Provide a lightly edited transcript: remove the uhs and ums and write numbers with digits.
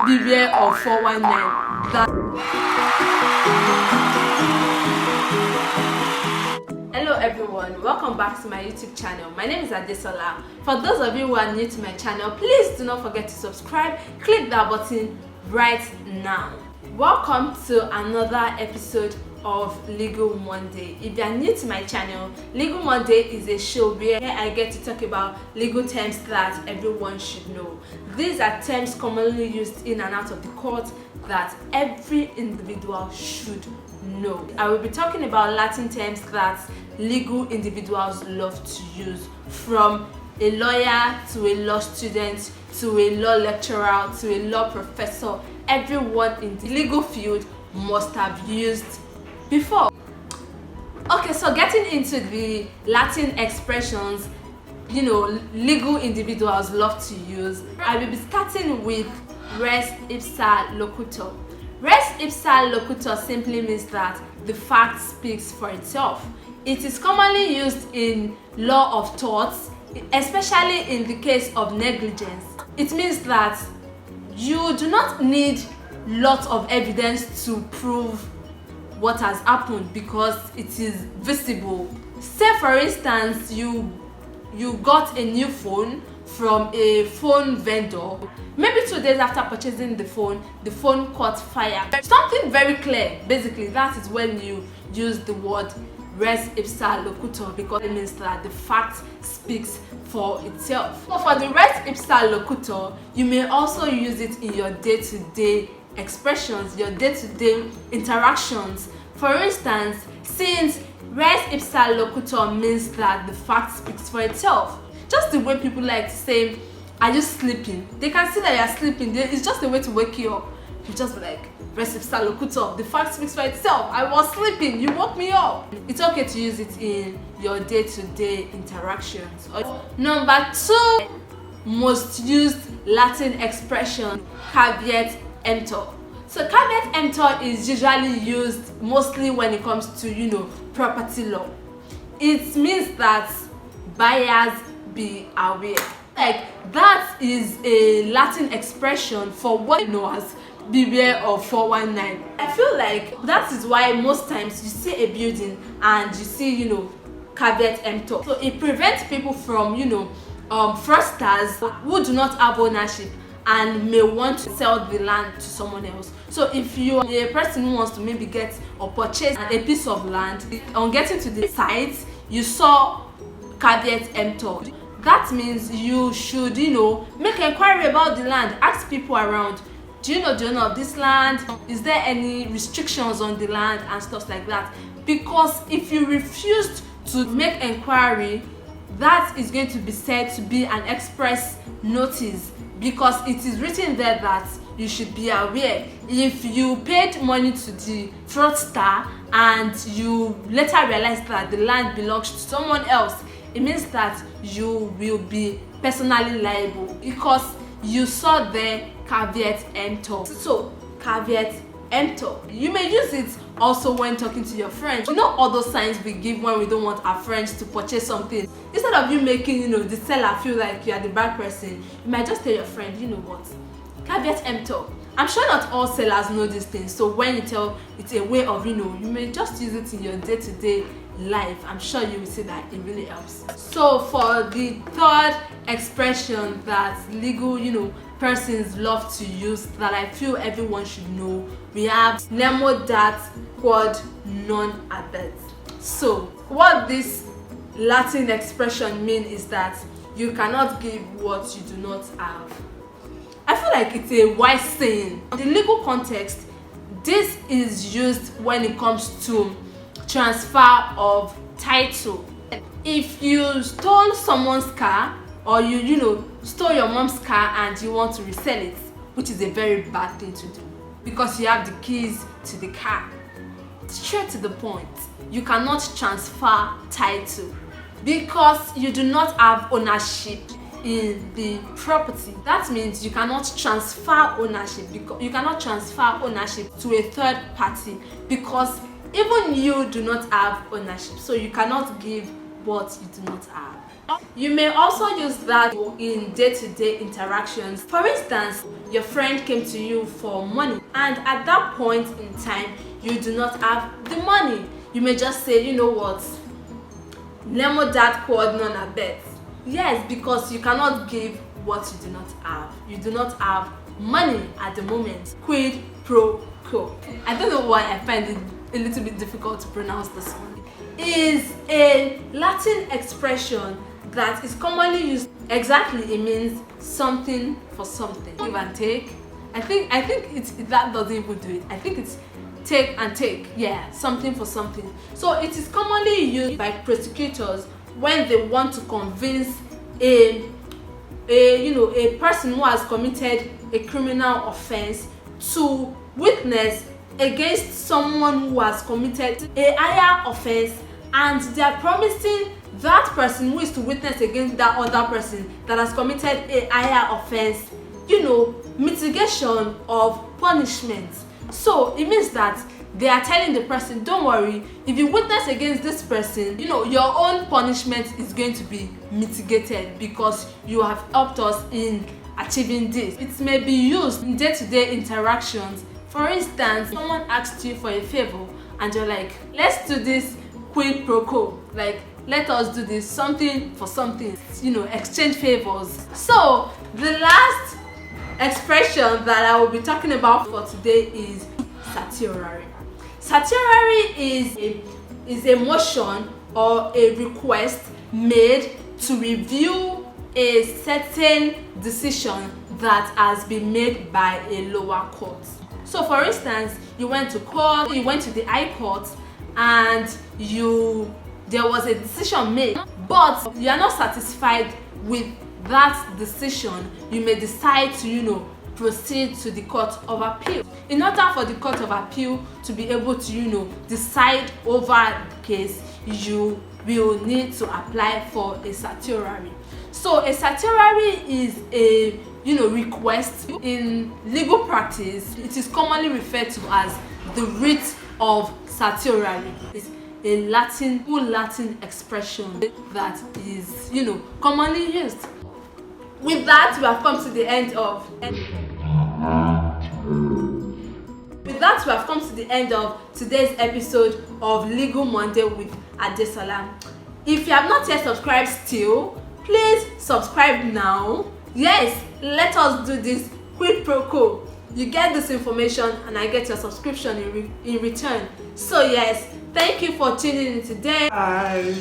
beware of 419. Hello everyone, welcome back to my YouTube channel. My name is Adesola. For those of you who are new to my channel, please do not forget to subscribe. Click that button right now. Welcome to another episode of Legal Monday. If you are new to my channel, Legal Monday is a show where I get to talk about legal terms that everyone should know. These are terms commonly used in and out of the court that every individual should know. I will be talking about Latin terms that legal individuals love to use, from a lawyer to a law student to a law lecturer to a law professor. Everyone in the legal field must have used before. Okay, so getting into the Latin expressions legal individuals love to use, I will be starting with res ipsa locutor. Res ipsa locutor simply means that the fact speaks for itself. It is commonly used in law of torts, especially in the case of negligence. It means that you do not need lots of evidence to prove what has happened because it is visible. Say for instance, you got a new phone from a phone vendor. Maybe 2 days after purchasing the phone caught fire. Something very clear. Basically, that is when you use the word res ipsa locutor, because it means that the fact speaks for itself. So for the res ipsa locutor, you may also use it in your day-to-day expressions, your day-to-day interactions. For instance, since res ipsa locutor means that the fact speaks for itself, just the way people like to say, "Are you sleeping?" They can see that you are sleeping. It's just a way to wake you up. You just be like, res ipsa locutor, the fact speaks for itself. I was sleeping, you woke me up. It's okay to use it in your day-to-day interactions. Number 2 most used Latin expression, caveat emptor. So caveat emptor is usually used mostly when it comes to property law. It means that buyers be aware. Like, that is a Latin expression for what you know as beware of 419. I feel like that is why most times you see a building and you see caveat emptor. So it prevents people from fraudsters who do not have ownership and may want to sell the land to someone else. So if you are a person who wants to maybe get or purchase a piece of land, on getting to the site you saw caveat emptor, that means you should make inquiry about the land. Ask people around, do you know of this land? Is there any restrictions on the land and stuff like that? Because if you refuse to make inquiry, that is going to be said to be an express notice, because it is written there that you should be aware. If you paid money to the fraudster and you later realize that the land belongs to someone else, it means that you will be personally liable because you saw the caveat emptor. So caveat emptor, you may use it also when talking to your friends. All those signs we give when we don't want our friends to purchase something. Instead of you making the seller feel like you are the bad person, you might just tell your friend, what, caveat emptor. I'm sure not all sellers know these things, so when you tell, it's a way of you may just use it in your day-to-day life. I'm sure you will see that it really helps. So for the third expression that legal persons love to use that I feel everyone should know, we have nemo dat quod non habet. So what this Latin expression means is that you cannot give what you do not have. I feel like it's a wise saying. In the legal context, this is used when it comes to transfer of title. If you stole someone's car, or you stole your mom's car and you want to resell it, which is a very bad thing to do because you have the keys to the car. Straight to the point, you cannot transfer title because you do not have ownership in the property. That means you cannot transfer ownership to a third party because even you do not have ownership, so you cannot give what you do not have. You may also use that in day-to-day interactions. For instance, your friend came to you for money, and at that point in time, you do not have the money. You may just say, you know what, Nemo that quad none a bet. Yes, because you cannot give what you do not have. You do not have money at the moment. Quid pro quo. I don't know why I find it a little bit difficult to pronounce this one. Is a Latin expression that is commonly used. Exactly, it means something for something. Give and take. I think that doesn't even do it. I think it's take and take. Yeah, something for something. So it is commonly used by prosecutors when they want to convince a person who has committed a criminal offense to witness against someone who has committed a higher offense, and they are promising that person who is to witness against that other person that has committed a higher offense, mitigation of punishment. So it means that they are telling the person, don't worry, if you witness against this person, your own punishment is going to be mitigated because you have helped us in achieving this. It may be used in day-to-day interactions. For instance, someone asks you for a favor and you're like, let's do this quid pro quo, like let us do this something for something, exchange favors. So the last expression that I will be talking about for today is certiorari. Certiorari is a motion or a request made to review a certain decision that has been made by a lower court. So for instance, you went to court, you went to the High Court, and there was a decision made, but you are not satisfied with that decision. You may decide to proceed to the Court of Appeal. In order for the Court of Appeal to be able to decide over the case, you will need to apply for a certiorari. So a certiorari is a request. In legal practice, it is commonly referred to as the writ of certiorari. It's a Latin expression that is commonly used. With that, we have come to the end of today's episode of Legal Monday with Adesola. If you have not yet subscribed still, please subscribe now. Yes, let us do this quid pro quo. You get this information and I get your subscription in return. So yes, thank you for tuning in today. Bye.